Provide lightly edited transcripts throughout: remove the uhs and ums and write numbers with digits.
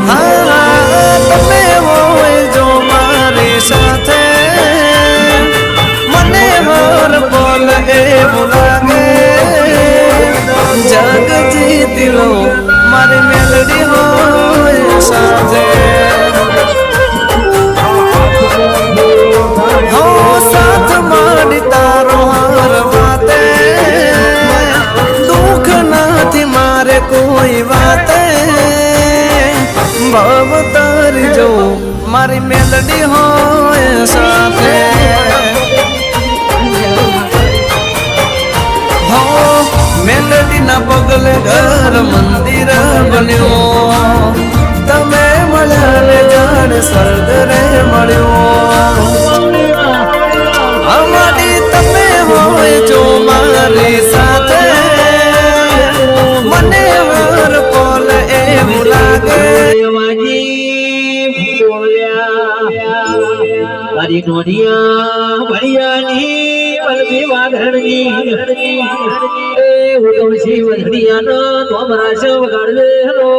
હા તમે હોય જો મારી સાથે મને હર પલ એવું લાગે જગ જીતી લો મારી મેલડી હોય સાથે હો સાથ માડી તારો હર વાતે દુઃખ નથી મારે કોઈ વાતે ભાવ તારી જો મારી મેલડી હોય સાથે હો મેલડી ના પગલે ઘર મંદિર બન્યો તમે મળ્યા ને જાણ સ્વર્ગ રે મળ્યો અમારી તમે હોય જો મારી સાથે મને હર પલ એવું લાગે મારી નોનિયા ભણિયાની વલભી વાઘરણી એ ઉદમસી વધડિયાનો તોમરા છે વગાડવે હેલો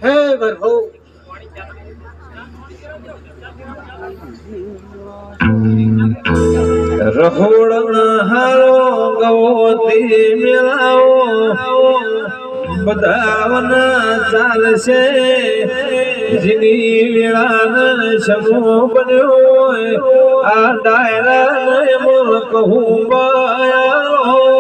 હે બરભો રહોડના હારો ગવોતી મેળાવો બધાવના ચાલશે જીની વેળાને સમો બન્યો આ ડાયરા મોલ કહું બાયો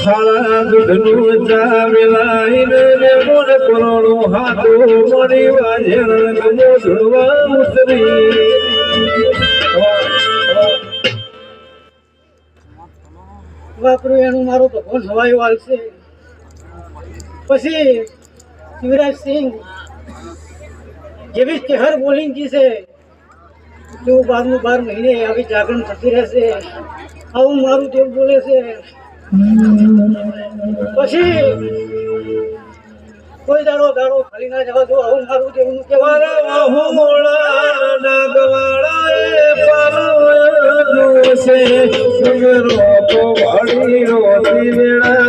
ખાળા દૂધનું ચાવેલાઈને મોન કરોડો હાથો મળી વાજણ ગમો ધૂળવા ઉતરી વાપરું એનું મારું ભગવાન હવાઈ વાળશે પછી શિવરાજસિંહ જેવી તેહર બોલિંગી છે જો 12 મહિને આવી જાગરણ થતી રહેશે આવું મારું તેવું બોલે છે પછી કોઈ દાડો ખાલી ના જવા દો આવું મારું તેવું કહેવાય છે સુગરો તો વાળી રોતી વેળા